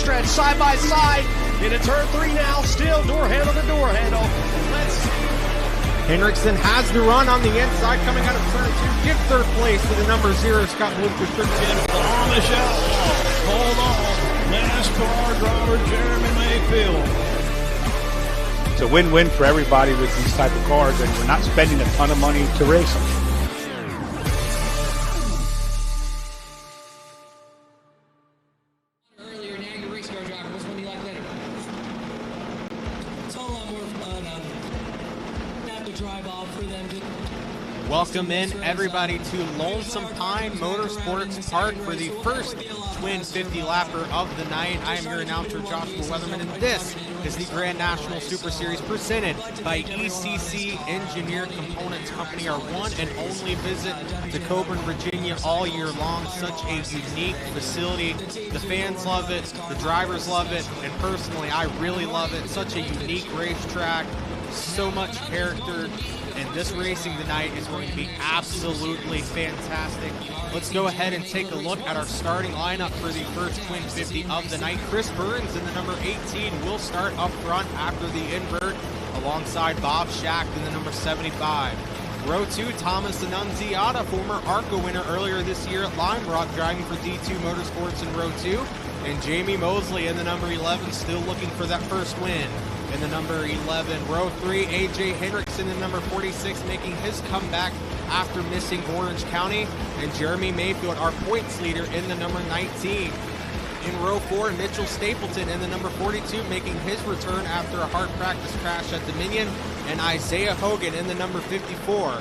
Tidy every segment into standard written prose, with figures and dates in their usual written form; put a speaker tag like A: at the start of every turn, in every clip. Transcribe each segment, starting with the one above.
A: stretch, side by side. Into turn 3 now, still door handle to door handle. Let's see.
B: Henriksen has the run on the inside coming out of turn 2. Give third place to the number 0, Scott Lucas.
C: On the shell. Hold on. NASCAR driver Jeremy Mayfield.
D: It's a win-win for everybody with these type of cars, and we're not spending a ton of money to race them.
E: Earlier, now you're a race car driver. Which one do you like better? It's a whole lot more fun. Have to drive off for them.
B: Welcome in everybody to Lonesome Pine Motorsports Park for the first Twin 50-lapper of the night. I am your announcer, Joshua Weatherman, and this is the Grand National Super Series presented by ECC Engineered Components Company, our one and only visit to Coburn, Virginia all year long. Such a unique facility. The fans love it, the drivers love it, and personally, I really love it. Such a unique racetrack, so much character. And this racing tonight is going to be absolutely fantastic. Let's go ahead and take a look at our starting lineup for the first Twin 50 of the night. Chris Burns in the number 18 will start up front after the invert alongside Bob Schacht in the number 75. Row 2, Thomas Annunziata, former ARCA winner earlier this year at Lime Rock, driving for D2 Motorsports in row 2. And Jamie Mosley in the number 11, still looking for that first win. In the number 11, row 3, A.J. Henriksen in number 46, making his comeback after missing Orange County. And Jeremy Mayfield, our points leader, in the number 19. In row 4, Mitchell Stapleton in the number 42, making his return after a hard practice crash at Dominion. And Isaiah Hogan in the number 54.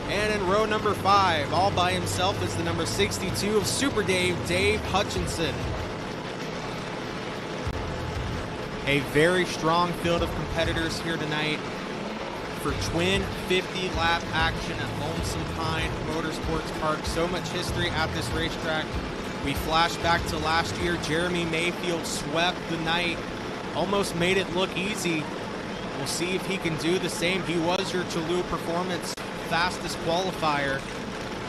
B: And in row number 5, all by himself, is the number 62 of Super Dave Hutchinson. A very strong field of competitors here tonight for Twin 50-lap action at Lonesome Pine Motorsports Park. So much history at this racetrack. We flash back to last year. Jeremy Mayfield swept the night, almost made it look easy. We'll see if he can do the same. He was your Toulouse Performance fastest qualifier.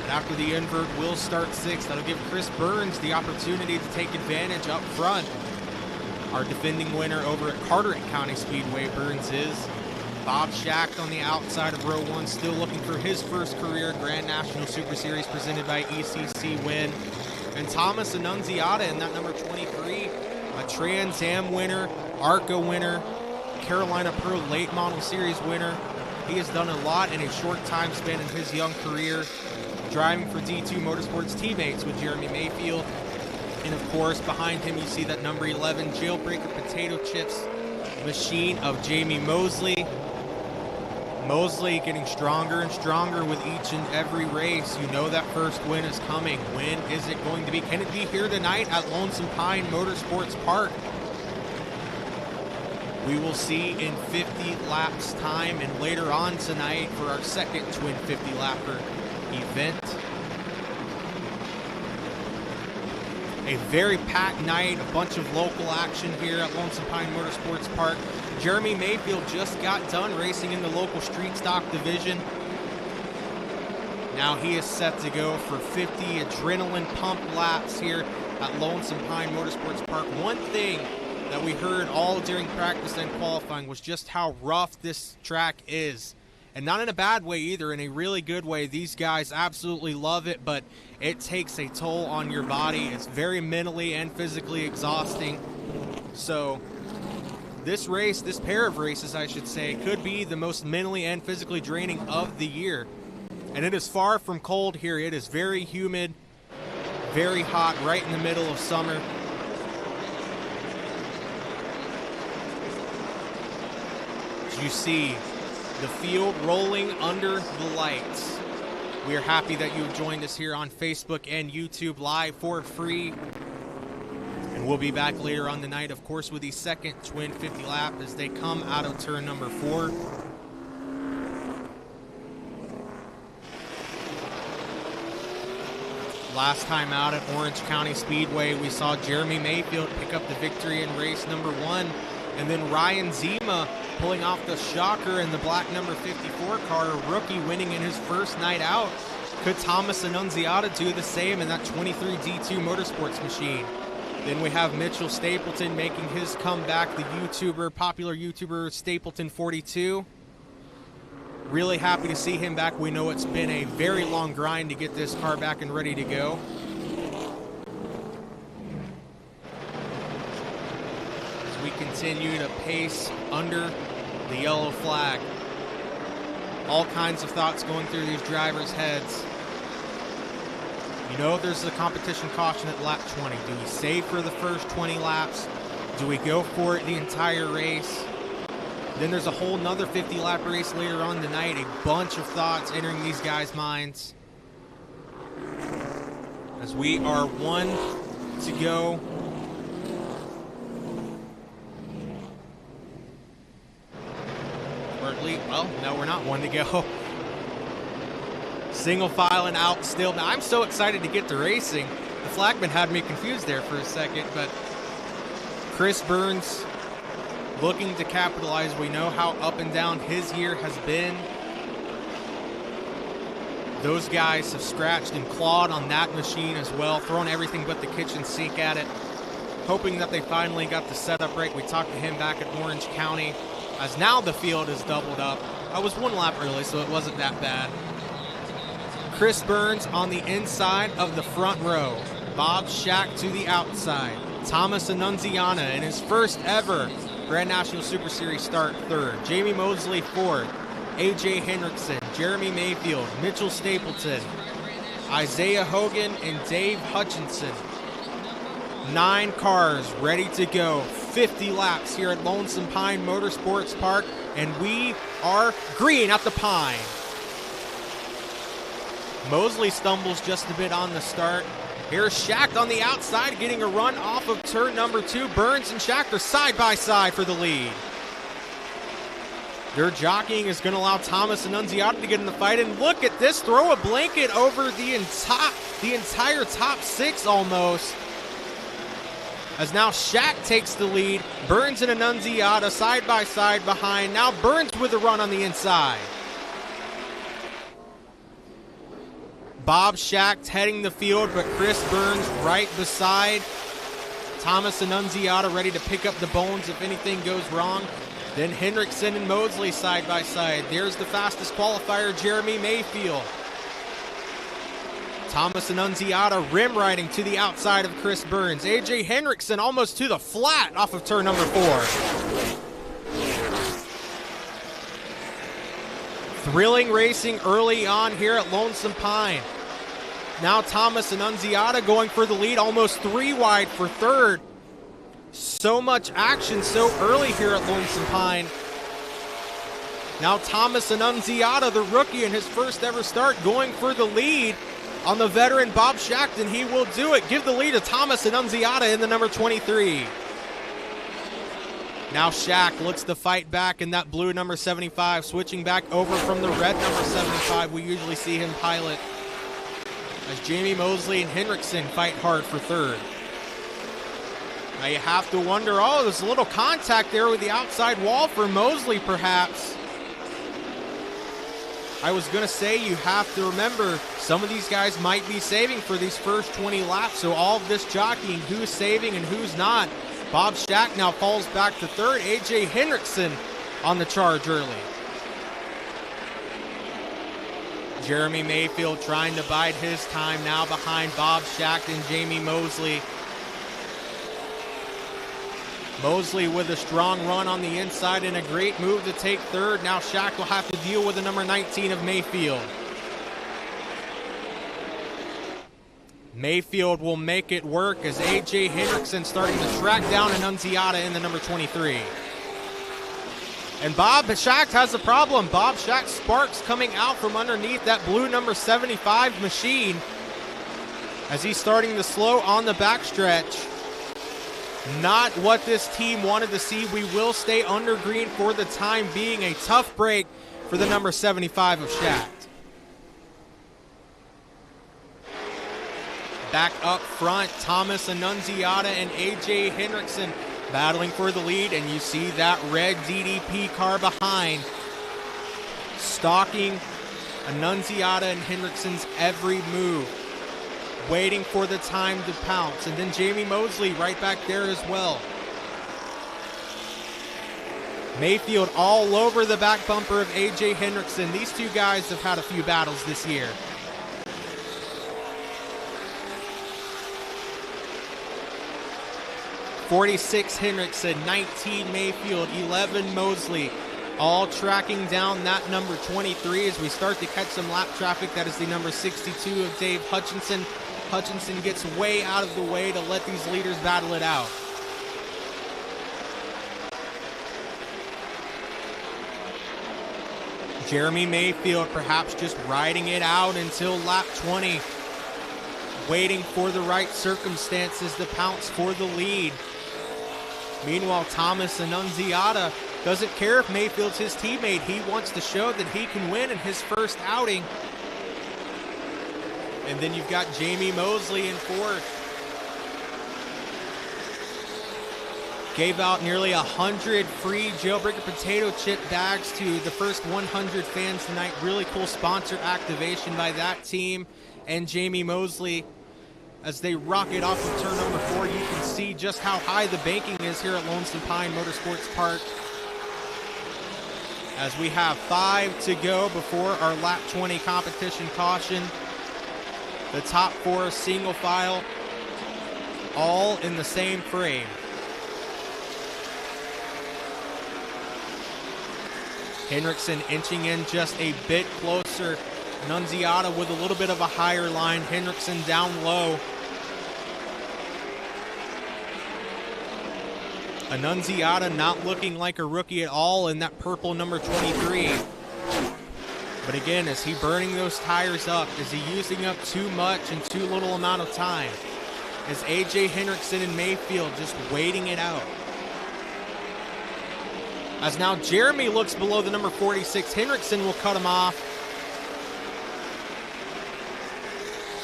B: And after the invert, will start 6th. That'll give Chris Burns the opportunity to take advantage up front. Our defending winner over at Carteret County Speedway, Burns is. Bob Schacht on the outside of row 1, still looking for his first career Grand National Super Series presented by ECC win. And Thomas Annunziata in that number 23, a Trans Am winner, ARCA winner, Carolina Pro Late Model Series winner. He has done a lot in a short time span in his young career, driving for D2 Motorsports, teammates with Jeremy Mayfield. And of course, behind him, you see that number 11 Jailbreaker Potato Chips machine of Jamie Mosley. Mosley getting stronger and stronger with each and every race. You know that first win is coming. When is it going to be? Can it be here tonight at Lonesome Pine Motorsports Park? We will see in 50 laps time, and later on tonight for our second Twin 50-lapper event. A very packed night, a bunch of local action here at Lonesome Pine Motorsports Park. Jeremy Mayfield just got done racing in the local street stock division. Now he is set to go for 50 adrenaline pump laps here at Lonesome Pine Motorsports Park. One thing that we heard all during practice and qualifying was just how rough this track is. And not in a bad way either, in a really good way. These guys absolutely love it, but it takes a toll on your body. It's very mentally and physically exhausting. So this race, this pair of races, I should say, could be the most mentally and physically draining of the year. And it is far from cold here. It is very humid, very hot, right in the middle of summer. As you see the field rolling under the lights. We are happy that you have joined us here on Facebook and YouTube live for free. And we'll be back later on tonight, of course, with the second Twin 50 lap as they come out of turn number 4. Last time out at Orange County Speedway, we saw Jeremy Mayfield pick up the victory in race number 1. And then Ryan Zima pulling off the shocker in the black number 54 car, a rookie winning in his first night out. Could Thomas Annunziata do the same in that 23 D2 Motorsports machine? Then we have Mitchell Stapleton making his comeback, the popular YouTuber Stapleton42. Really happy to see him back. We know it's been a very long grind to get this car back and ready to go. As we continue to pace under the yellow flag. All kinds of thoughts going through these drivers' heads. You know there's a competition caution at lap 20. Do we save for the first 20 laps? Do we go for it the entire race? Then there's a whole nother 50-lap race later on tonight. A bunch of thoughts entering these guys' minds. As we are one to go. Or at least, well, no, we're not one to go. Single filing out still. Now, I'm so excited to get to racing. The flagman had me confused there for a second, but Chris Burns looking to capitalize. We know how up and down his year has been. Those guys have scratched and clawed on that machine as well, thrown everything but the kitchen sink at it, hoping that they finally got the setup right. We talked to him back at Orange County, as now the field is doubled up. I was one lap early, so it wasn't that bad. Chris Burns on the inside of the front row. Bob Shack to the outside. Thomas Annunziata in his first ever Grand National Super Series start third. Jamie Mosley fourth. A.J. Hendrickson, Jeremy Mayfield, Mitchell Stapleton, Isaiah Hogan, and Dave Hutchinson. 9 cars ready to go. 50 laps here at Lonesome Pine Motorsports Park, and we are green at the Pine. Mosley stumbles just a bit on the start. Here's Shack on the outside getting a run off of turn number 2. Burns and Shack are side by side for the lead. Their jockeying is going to allow Thomas Annunziata to get in the fight. And look at this, throw a blanket over the entire top 6 almost. As now Shack takes the lead. Burns and Annunziata side by side behind. Now Burns with a run on the inside. Bob Shack heading the field, but Chris Burns right beside Thomas Annunziata, ready to pick up the bones if anything goes wrong. Then Hendrickson and Mosley side by side. There's the fastest qualifier, Jeremy Mayfield. Thomas Annunziata rim riding to the outside of Chris Burns. A.J. Hendrickson almost to the flat off of turn number 4. Thrilling racing early on here at Lonesome Pine. Now Thomas Annunziata going for the lead, almost 3 wide for third. So much action so early here at Lonesome Pine. Now Thomas Annunziata, the rookie in his first ever start, going for the lead on the veteran Bob Shackton. He will do it. Give the lead to Thomas Annunziata in the number 23. Now Shack looks to fight back in that blue number 75, switching back over from the red number 75 we usually see him pilot. As Jamie Mosley and Hendrickson fight hard for third. Now you have to wonder, oh, there's a little contact there with the outside wall for Mosley perhaps. I was going to say you have to remember some of these guys might be saving for these first 20 laps, so all of this jockeying, who's saving and who's not. Bob Shack now falls back to third. A.J. Hendrickson on the charge early. Jeremy Mayfield trying to bide his time now behind Bob Shack and Jamie Mosley. Mosley with a strong run on the inside and a great move to take third. Now Shack will have to deal with the number 19 of Mayfield. Mayfield will make it work as A.J. Hendrickson starting to track down Annunziata in the number 23. And Bob Shack has a problem. Bob Shack sparks coming out from underneath that blue number 75 machine as he's starting to slow on the backstretch. Not what this team wanted to see. We will stay under green for the time being. A tough break for the number 75 of Shack. Back up front, Thomas Annunziata and A.J. Hendrickson battling for the lead, and you see that red DDP car behind, stalking Annunziata and Hendrickson's every move. waiting for the time to pounce. And then Jamie Mosley right back there as well. Mayfield all over the back bumper of A.J. Hendrickson. These two guys have had a few battles this year. $46 Hendrickson, 19 Mayfield, 11 Mosley, all tracking down that number 23 as we start to catch some lap traffic. That is the number 62 of Dave Hutchinson. Hutchinson gets way out of the way to let these leaders battle it out. Jeremy Mayfield perhaps just riding it out until lap 20, waiting for the right circumstances to pounce for the lead. Meanwhile, Thomas Annunziata doesn't care if Mayfield's his teammate. He wants to show that he can win in his first outing. And then you've got Jamie Mosley in fourth. Gave out nearly 100 free Jailbreaker potato chip bags to the first 100 fans tonight. Really cool sponsor activation by that team and Jamie Mosley. As they rocket off of turn number 4, you can see just how high the banking is here at Lonesome Pine Motorsports Park. As we have 5 to go before our lap 20 competition caution. The top 4 single file, all in the same frame. Hendrickson inching in just a bit closer. Annunziata with a little bit of a higher line. Hendrickson down low. Annunziata not looking like a rookie at all in that purple number 23. But again, is he burning those tires up? Is he using up too much in too little amount of time? Is A.J. Hendrickson and Mayfield just waiting it out? As now Jeremy looks below the number 46, Hendrickson will cut him off.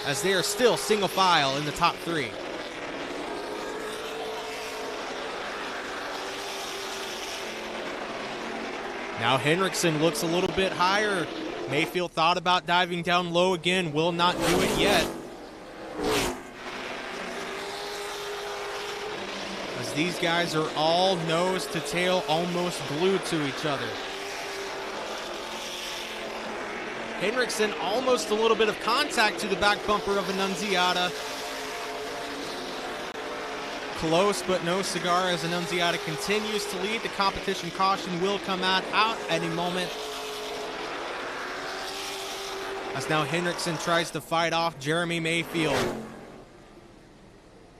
B: As they are still single file in the top 3. Now Hendrickson looks a little bit higher. Mayfield thought about diving down low again, will not do it yet. As these guys are all nose to tail, almost glued to each other. Hendrickson almost a little bit of contact to the back bumper of Annunziata. Close but no cigar as Annunziata continues to lead. The competition caution will come out any moment. As now Hendrickson tries to fight off Jeremy Mayfield.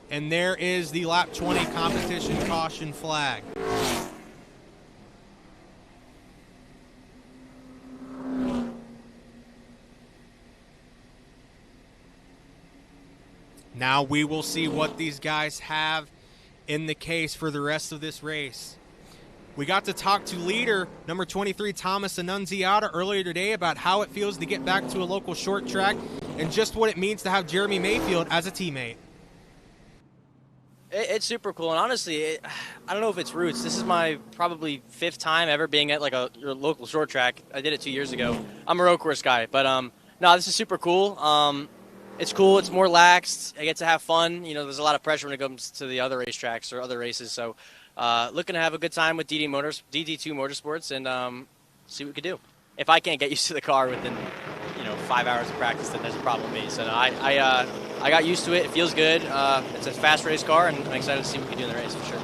B: And there is the lap 20 competition caution flag. Now we will see what these guys have in the case for the rest of this race. We got to talk to leader number 23 Thomas Annunziata earlier today about how it feels to get back to a local short track and just what it means to have Jeremy Mayfield as a teammate.
F: It's super cool, and honestly, I don't know if it's roots. This is my probably 5th time ever being at like a local short track. I did it 2 years ago. I'm a road course guy, but no, this is super cool. It's cool. It's more laxed. I get to have fun. You know, there's a lot of pressure when it comes to the other racetracks or other races. So, looking to have a good time with DD2 Motorsports and see what we can do. If I can't get used to the car within, 5 hours of practice, then there's a problem with me. So I got used to it. It feels good. It's a fast race car, and I'm excited to see what we can do in the race for sure.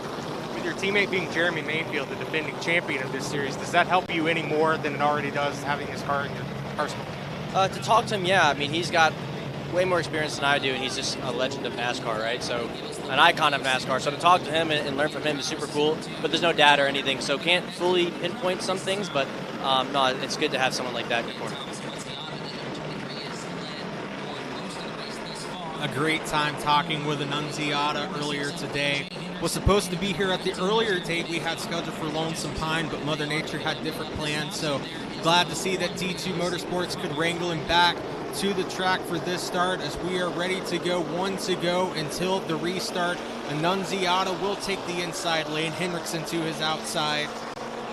G: With your teammate being Jeremy Mayfield, the defending champion of this series, does that help you any more than it already does having his car in your arsenal?
F: To talk to him, yeah. I mean, he's got way more experience than I do, and he's just a legend of NASCAR, right? So, an icon of NASCAR. So to talk to him and learn from him is super cool, but there's no data or anything, so can't fully pinpoint some things, but no, it's good to have someone like that in your corner.
B: A great time talking with Annunziata earlier today. Was supposed to be here at the earlier date we had scheduled for Lonesome Pine, but Mother Nature had different plans, so glad to see that D2 Motorsports could wrangle him back to the track for this start as we are ready to go. 1 to go until the restart. Annunziata will take the inside lane. Hendrickson to his outside.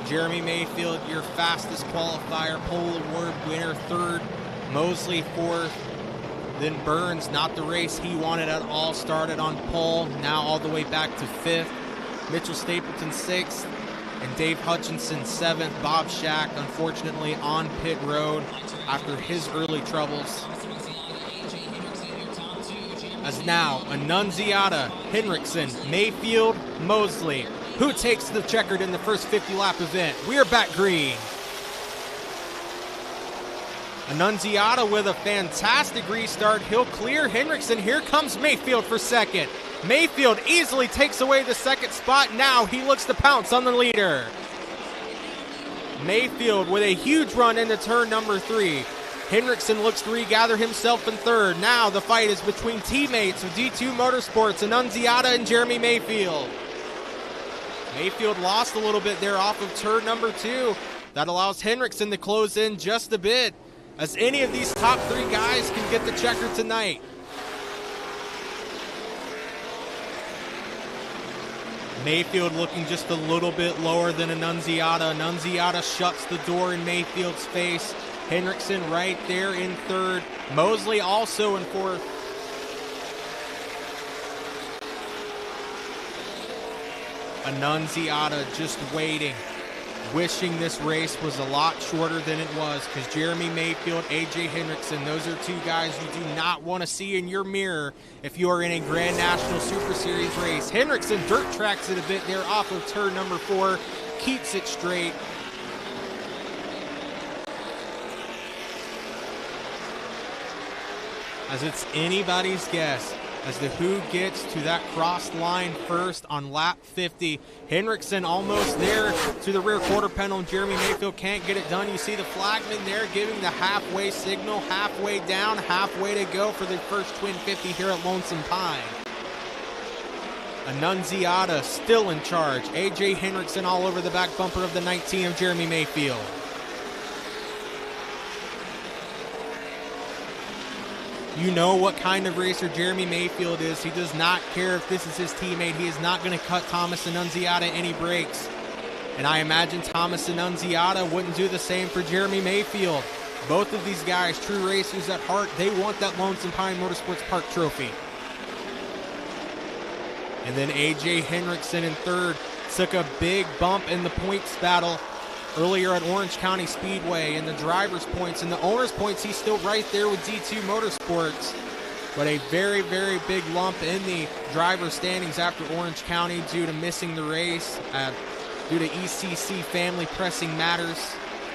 B: Jeremy Mayfield, your fastest qualifier, pole award winner, 3rd. Mosley 4th. Then Burns, not the race he wanted at all, started on pole, now all the way back to 5th. Mitchell Stapleton 6th, and Dave Hutchinson 7th. Bob Shack, unfortunately, on pit road after his early troubles. As now, Annunziata, Henriksen, Mayfield, Mosley. Who takes the checkered in the first 50-lap event? We are back green. Annunziata with a fantastic restart. He'll clear Henriksen. Here comes Mayfield for second. Mayfield easily takes away the second spot. Now he looks to pounce on the leader. Mayfield with a huge run into turn number 3. Henriksen looks to regather himself in third. Now the fight is between teammates of D2 Motorsports, Annunziata and Jeremy Mayfield. Mayfield lost a little bit there off of turn number 2. That allows Henriksen to close in just a bit, as any of these top 3 guys can get the checker tonight. Mayfield looking just a little bit lower than Annunziata. Annunziata shuts the door in Mayfield's face. Henriksen right there in third. Mosley also in fourth. Annunziata just waiting, wishing this race was a lot shorter than it was, because Jeremy Mayfield, AJ Henriksen, those are 2 guys you do not want to see in your mirror if you are in a Grand National Super Series race. Henriksen dirt tracks it a bit there off of turn number 4, keeps it straight. As it's anybody's guess as to who gets to that crossed line first on lap 50. Henriksen almost there to the rear quarter panel, and Jeremy Mayfield can't get it done. You see the flagman there giving the halfway signal, halfway down, halfway to go for the first Twin 50 here at Lonesome Pine. Annunziata still in charge. AJ Henriksen all over the back bumper of the 19 of Jeremy Mayfield. You know what kind of racer Jeremy Mayfield is. He does not care if this is his teammate. He is not going to cut Thomas Annunziata any breaks. And I imagine Thomas Annunziata wouldn't do the same for Jeremy Mayfield. Both of these guys, true racers at heart, they want that Lonesome Pine Motorsports Park trophy. And then AJ Henriksen in third took a big bump in the points battle earlier at Orange County Speedway. In the driver's points and the owner's points, he's still right there with D2 Motorsports. But a very, very big lump in the driver's standings after Orange County due to missing the race, due to ECC family pressing matters.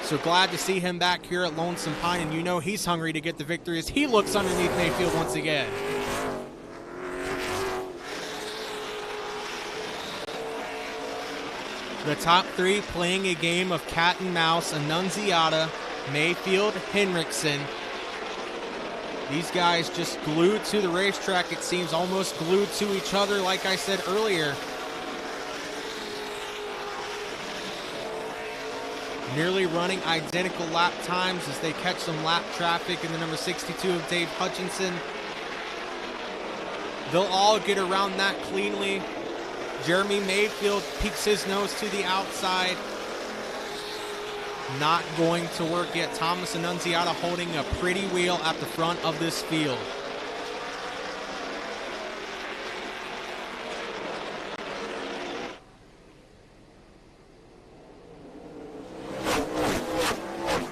B: So glad to see him back here at Lonesome Pine, and you know he's hungry to get the victory as he looks underneath Mayfield once again. The top 3 playing a game of cat and mouse. Annunziata, Mayfield, Henriksen. These guys just glued to the racetrack, it seems, almost glued to each other, like I said earlier. Nearly running identical lap times as they catch some lap traffic in the number 62 of Dave Hutchinson. They'll all get around that cleanly. Jeremy Mayfield peeks his nose to the outside. Not going to work yet. Thomas Annunziata holding a pretty wheel at the front of this field.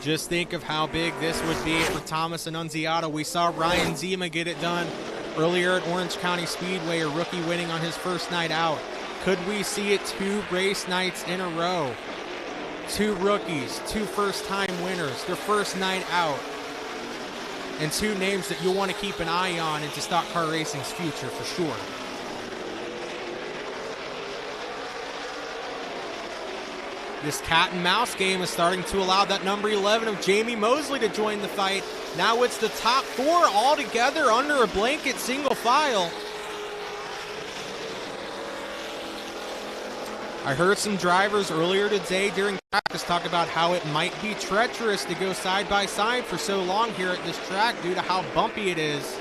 B: Just think of how big this would be for Thomas Annunziata. We saw Ryan Zima get it done earlier at Orange County Speedway, a rookie winning on his first night out. Could we see it 2 race nights in a row? 2 rookies, 2 first-time winners, their first night out, and 2 names that you'll want to keep an eye on into stock car racing's future for sure. This cat and mouse game is starting to allow that number 11 of Jamie Mosley to join the fight. Now it's the top 4 all together under a blanket single file. I heard some drivers earlier today during practice talk about how it might be treacherous to go side by side for so long here at this track due to how bumpy it is.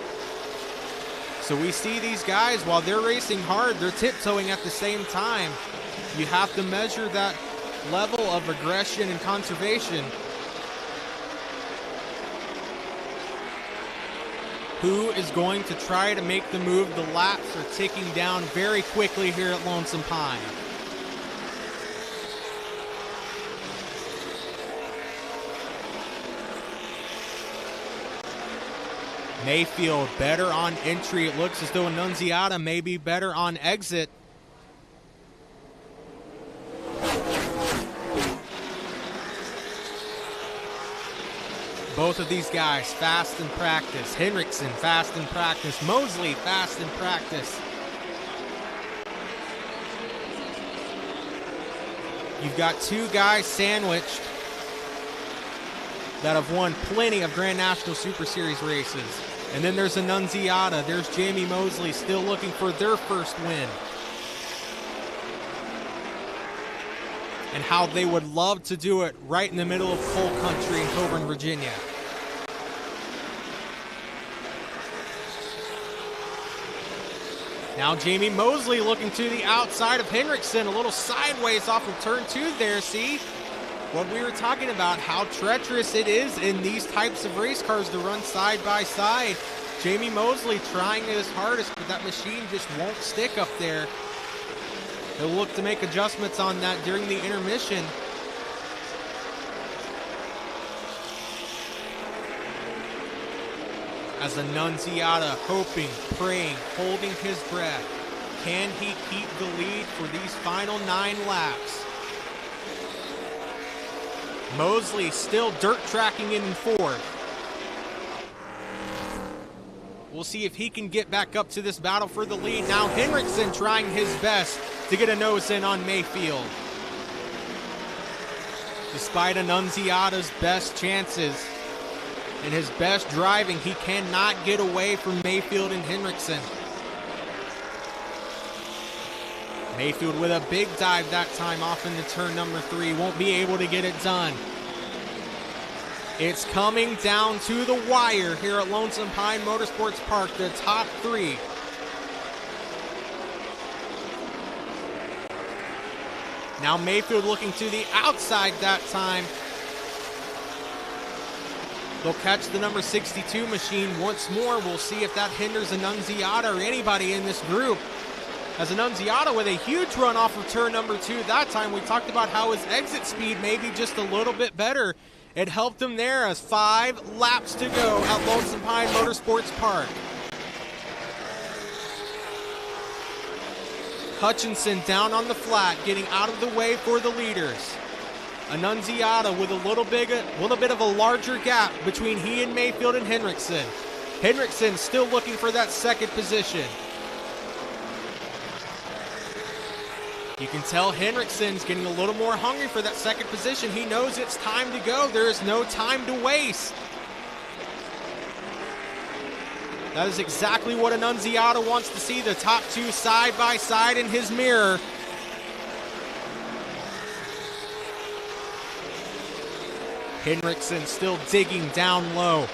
B: So we see these guys, while they're racing hard, they're tiptoeing at the same time. You have to measure that level of aggression and conservation. Who is going to try to make the move? The laps are ticking down very quickly here at Lonesome Pine. Mayfield better on entry. It looks as though Annunziata may be better on exit. Both of these guys fast in practice. Henriksen fast in practice. Mosley fast in practice. You've got two guys sandwiched that have won plenty of Grand National Super Series races. And then there's Annunziata. There's Jamie Mosley still looking for their first win. And how they would love to do it right in the middle of coal country in Coburn, Virginia. Now Jamie Mosley looking to the outside of Henriksen, a little sideways off of turn 2 there. See what we were talking about, how treacherous it is in these types of race cars to run side by side. Jamie Mosley trying his hardest, but that machine just won't stick up there. He'll look to make adjustments on that during the intermission. As Annunziata hoping, praying, holding his breath. Can he keep the lead for these final 9 laps? Mosley still dirt tracking in 4th. We'll see if he can get back up to this battle for the lead. Now Henriksen trying his best to get a nose in on Mayfield. Despite Annunziata's best chances and his best driving, he cannot get away from Mayfield and Henriksen. Mayfield with a big dive that time off into turn number 3. Won't be able to get it done. It's coming down to the wire here at Lonesome Pine Motorsports Park, the top 3. Now Mayfield looking to the outside that time. They'll catch the number 62 machine once more. We'll see if that hinders Annunziata or anybody in this group. As Annunziata with a huge run off of turn number 2 that time. We talked about how his exit speed may be just a little bit better. It helped him there as 5 laps to go at Lonesome Pine Motorsports Park. Hutchinson down on the flat, getting out of the way for the leaders. Annunziata with a little bit of a larger gap between he and Mayfield and Henriksen. Henriksen still looking for that second position. You can tell Henriksen's getting a little more hungry for that second position. He knows it's time to go. There is no time to waste. That is exactly what Annunziata wants to see, the top 2 side by side in his mirror. Henriksen still digging down low.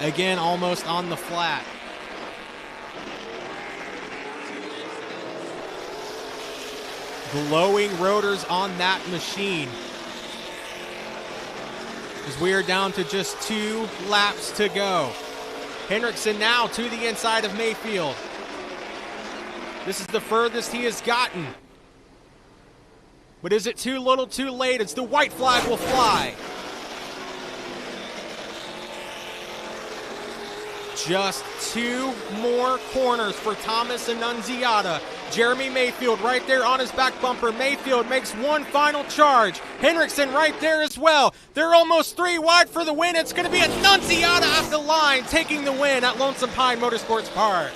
B: Again, almost on the flat. Glowing rotors on that machine. As we are down to just 2 laps to go. Henriksen now to the inside of Mayfield. This is the furthest he has gotten. But is it too little too late? It's the white flag will fly. Just 2 more corners for Thomas Annunziata. Jeremy Mayfield right there on his back bumper. Mayfield makes one final charge. Henriksen right there as well. They're almost 3 wide for the win. It's going to be Annunziata off the line, taking the win at Lonesome Pine Motorsports Park.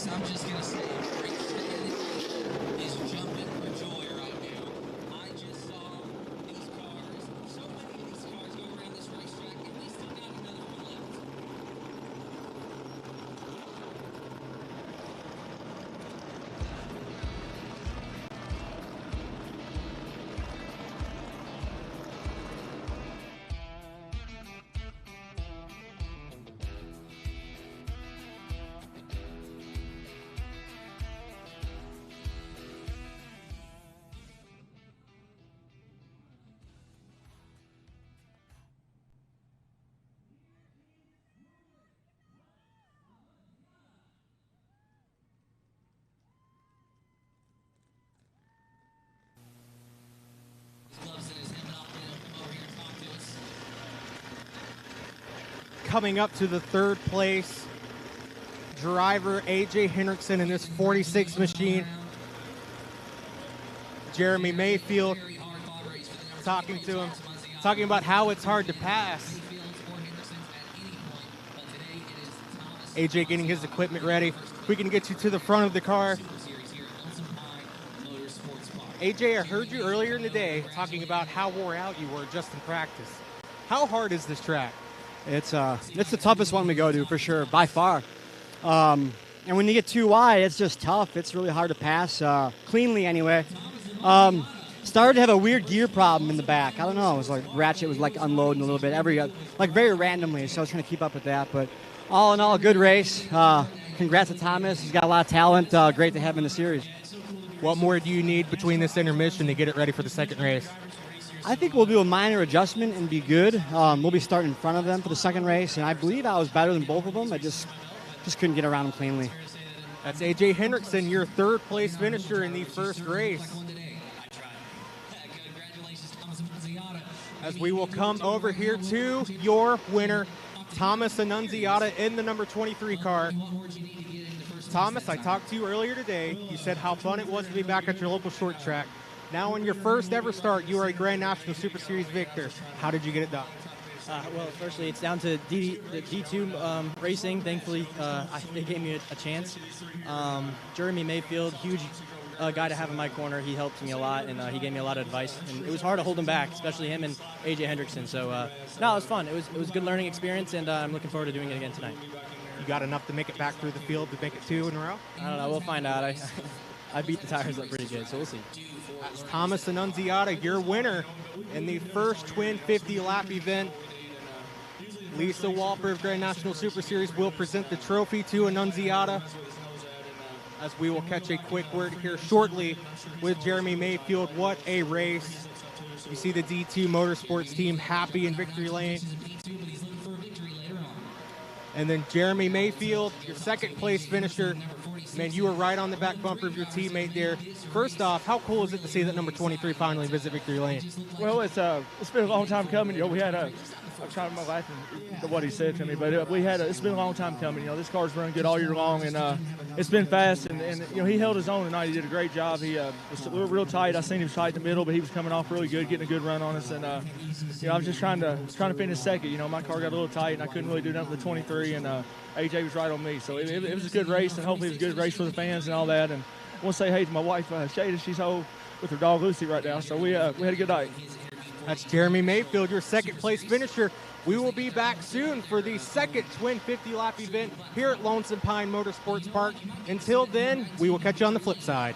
E: I'm just gonna say, great fan is jumping for joy right now. I just saw these cars, so many of these cars go around this racetrack, and we still got another one left.
B: coming up to the third place driver, A.J. Hendrickson, in this 46 machine. Jeremy Mayfield talking to him, talking about how it's hard to pass. A.J. getting his equipment ready. We can get you to the front of the car. A.J., I heard you earlier in the day talking about how wore out you were just in practice. How hard is this track?
H: It's the toughest one we go to for sure, by far. And when you get too wide, it's just tough. It's really hard to pass cleanly anyway. Started to have a weird gear problem in the back. I don't know. It was like ratchet was like unloading a little bit very randomly. So I was trying to keep up with that. But all in all, good race. Congrats to Thomas. He's got a lot of talent. Great to have him in the series.
B: What more do you need between this intermission to get it ready for the second race?
H: I think we'll do a minor adjustment and be good. We'll be starting in front of them for the second race, and I believe I was better than both of them. I just couldn't get around them cleanly.
B: That's A.J. Hendrickson, your third place finisher in the first race. As we will come over here to your winner, Thomas Annunziata, in the number 23 car. Thomas, I talked to you earlier today. You said how fun it was to be back at your local short track. Now, in your first ever start, you are a Grand National Super Series victor. How did you get it done?
I: Well, firstly, it's down to the D2 racing. Thankfully, they gave me a chance. Jeremy Mayfield, huge guy to have in my corner. He helped me a lot, and he gave me a lot of advice. And it was hard to hold him back, especially him and A.J. Hendrickson. So, no, it was fun. It was a good learning experience, and I'm looking forward to doing it again tonight.
B: You got enough to make it back through the field to make it 2 in a row?
I: I don't know. We'll find out. I beat the tires up pretty good, so we'll see.
B: That's Thomas Annunziata, your winner in the first twin 50-lap event. Lisa Walper of Grand National Super Series will present the trophy to Annunziata, as we will catch a quick word here shortly with Jeremy Mayfield. What a race. You see the D2 Motorsports team happy in victory lane. And then Jeremy Mayfield, your second place finisher. Man, you were right on the back bumper of your teammate there. First off, how cool is it to see that number 23 finally visit victory lane?
J: Well, it's been a long time coming. You know, we had I'm trying to laugh at what he said to me, but it's been a long time coming. You know, this car's run good all year long, and it's been fast. And you know, he held his own tonight. He did a great job. He was real tight. I seen him was tight in the middle, but he was coming off really good, getting a good run on us. And you know, I was just trying to finish second. You know, my car got a little tight, and I couldn't really do nothing with the 23. And AJ was right on me, so it was a good race, and hopefully it was a good race for the fans and all that. And I want to say hey to my wife, Shada. She's home with her dog Lucy right now, so we had a good night.
B: That's Jeremy Mayfield, your second place finisher. We will be back soon for the second twin 50-lap event here at Lonesome Pine Motorsports Park. Until then, we will catch you on the flip side.